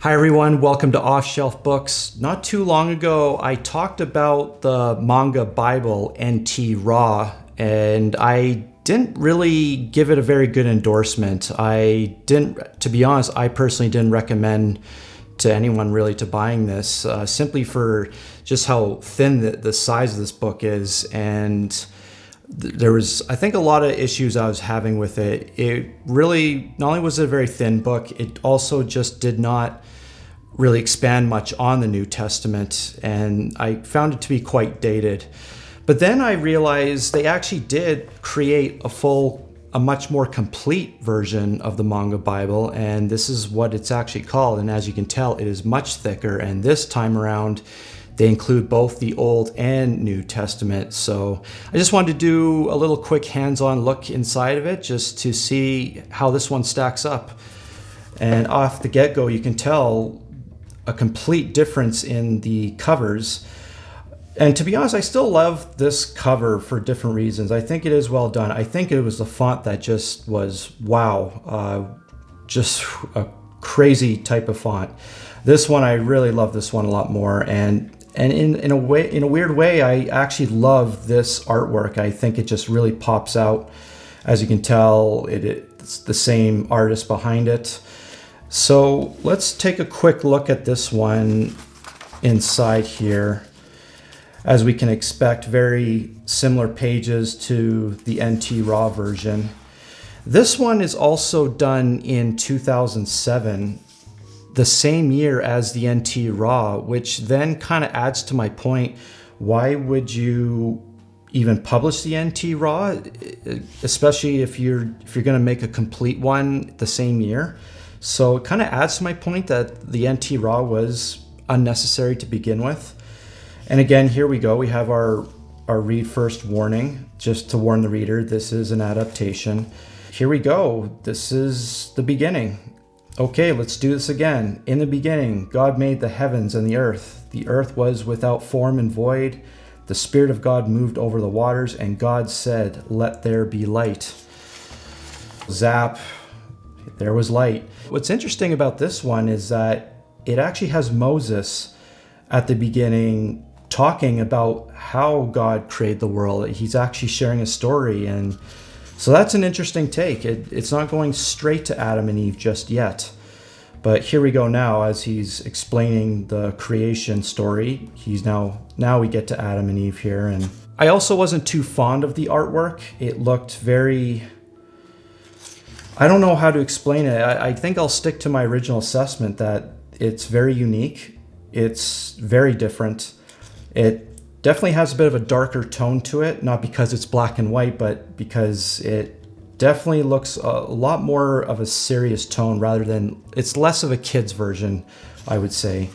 Hi everyone, welcome to Off Shelf Books. Not too long ago, I talked about the Manga Bible NT Raw, and I didn't really give it a very good endorsement. To be honest, I personally didn't recommend to anyone really to buying this, simply for just how thin the size of this book is, and there was, I think, a lot of issues I was having with it. It really, not only was it a very thin book, it also just did not really expand much on the New Testament, and I found it to be quite dated. But then I realized they actually did create a much more complete version of the Manga Bible, and this is what it's actually called. And as you can tell, it is much thicker, and this time around they include both the Old and New Testament. So I just wanted to do a little quick hands-on look inside of it just to see how this one stacks up. And off the get-go, you can tell a complete difference in the covers. And to be honest, I still love this cover for different reasons. I think it is well done. I think it was the font that just was wow, just a crazy type of font. This one, I really love this one a lot more. And in a weird way, I actually love this artwork. I think it just really pops out. As you can tell, it's the same artist behind it. So let's take a quick look at this one inside here. As we can expect, very similar pages to the NT Raw version. This one is also done in 2007, the same year as the NT Raw, which then kind of adds to my point. Why would you even publish the NT Raw, especially if you're going to make a complete one the same year? So it kind of adds to my point that the NT Raw was unnecessary to begin with. And again, here we go. We have our read first warning, just to warn the reader, this is an adaptation. Here we go. This is the beginning. Okay, let's do this again. In the beginning, God made the heavens and the earth. The earth was without form and void. The Spirit of God moved over the waters, and God said, "Let there be light." Zap. There was light. What's interesting about this one is that it actually has Moses at the beginning talking about how God created the world. He's actually sharing a story, and so that's an interesting take. It's not going straight to Adam and Eve just yet. But here we go now as he's explaining the creation story. Now we get to Adam and Eve here. And I also wasn't too fond of the artwork. It looked very, I don't know how to explain it. I think I'll stick to my original assessment that it's very unique. It's very different. It definitely has a bit of a darker tone to it, not because it's black and white, but because it definitely looks a lot more of a serious tone rather than, it's less of a kid's version, I would say.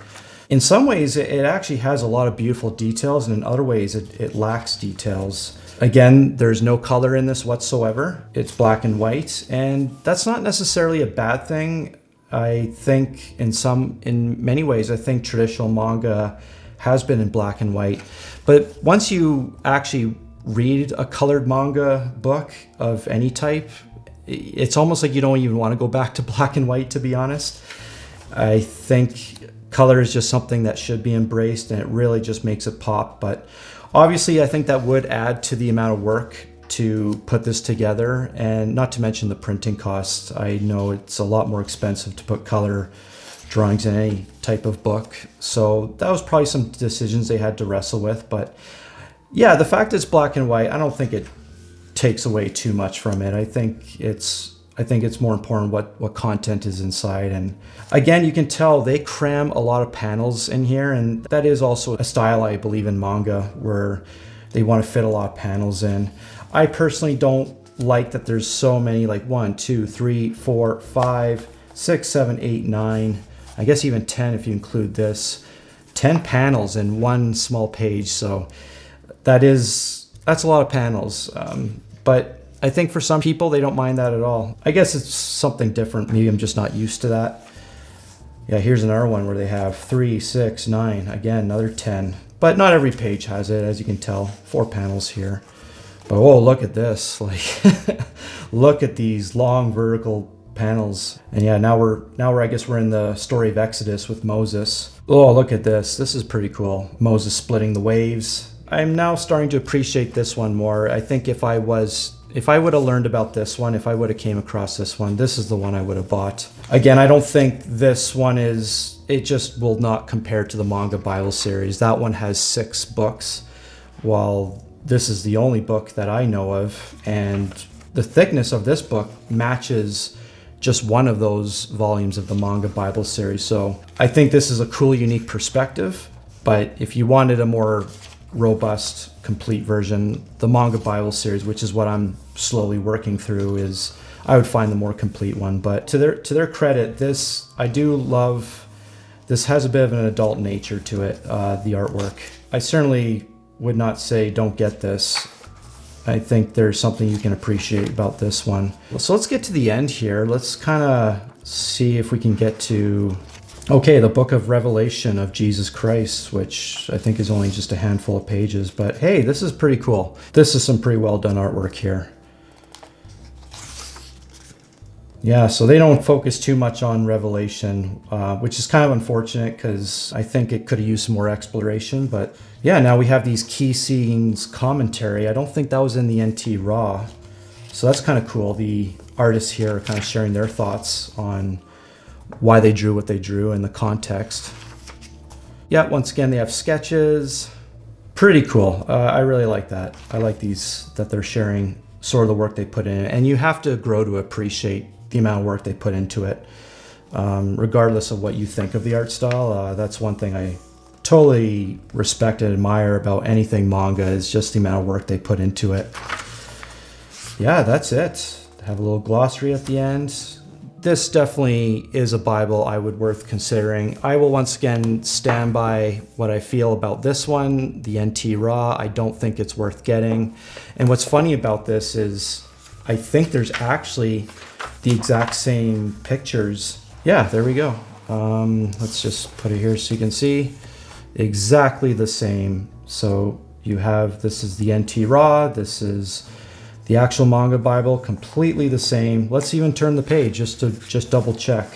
In some ways, it actually has a lot of beautiful details, and in other ways, it lacks details. Again, there's no color in this whatsoever. It's black and white, and that's not necessarily a bad thing. I think in many ways, I think traditional manga has been in black and white. But once you actually read a colored manga book of any type, it's almost like you don't even want to go back to black and white, to be honest. I think color is just something that should be embraced, and it really just makes it pop. But obviously, I think that would add to the amount of work to put this together, and not to mention the printing costs. I know it's a lot more expensive to put color drawings in any type of book. So that was probably some decisions they had to wrestle with. But yeah, the fact it's black and white, I don't think it takes away too much from it. I think it's more important what content is inside. And again, you can tell they cram a lot of panels in here, and that is also a style I believe in manga, where they want to fit a lot of panels in. I personally don't like that there's so many, like 1, 2, 3, 4, 5, 6, 7, 8, 9, I guess even 10 if you include this. 10 panels in one small page. So that's a lot of panels. But I think for some people, they don't mind that at all. I guess it's something different. Maybe I'm just not used to that. Yeah, here's another one where they have 3, 6, 9, again, another 10. But not every page has it, as you can tell. 4 panels here. But oh, look at this. Like, look at these long vertical panels. And yeah, now we're I guess we're in the story of Exodus with Moses. Oh, look at this. This is pretty cool. Moses splitting the waves. I'm now starting to appreciate this one more. I think if I would have learned about this one, if I would have came across this one, this is the one I would have bought. Again, I don't think this one it just will not compare to the Manga Bible series. That one has 6 books, while this is the only book that I know of, and the thickness of this book matches just one of those volumes of the Manga Bible series. So I think this is a cool, unique perspective, but if you wanted a more robust, complete version, the Manga Bible series, which is what I'm slowly working through, I would find the more complete one. But to their credit, I do love, this has a bit of an adult nature to it, the artwork. I certainly would not say don't get this. I think there's something you can appreciate about this one. So let's get to the end here. Let's kind of see if we can get to, okay, the book of Revelation of Jesus Christ, which I think is only just a handful of pages, but hey, this is pretty cool. This is some pretty well done artwork here. Yeah, so they don't focus too much on Revelation, which is kind of unfortunate because I think it could have used some more exploration. But yeah, now we have these key scenes commentary. I don't think that was in the NT Raw. So that's kind of cool. The artists here are kind of sharing their thoughts on why they drew what they drew and the context. Yeah, once again, they have sketches. Pretty cool. I really like that. I like these, that they're sharing sort of the work they put in. And you have to grow to appreciate the amount of work they put into it. Regardless of what you think of the art style, that's one thing I totally respect and admire about anything manga, is just the amount of work they put into it. Yeah, that's it. Have a little glossary at the end. This definitely is a Bible I would worth considering. I will once again stand by what I feel about this one, the NT Raw. I don't think it's worth getting. And what's funny about this is I think there's actually the exact same pictures. Yeah, there we go. Let's just put it here so you can see. Exactly the same. So you have, this is the NT Raw, this is the actual Manga Bible, completely the same. Let's even turn the page just to double check.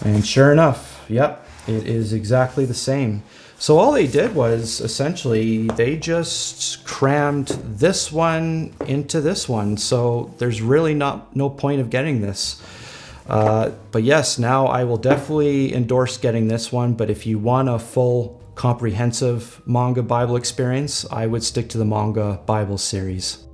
And sure enough, yep, it is exactly the same. So all they did was essentially they just crammed this one into this one. So there's really no point of getting this. But yes, now I will definitely endorse getting this one. But if you want a full comprehensive Manga Bible experience, I would stick to the Manga Bible series.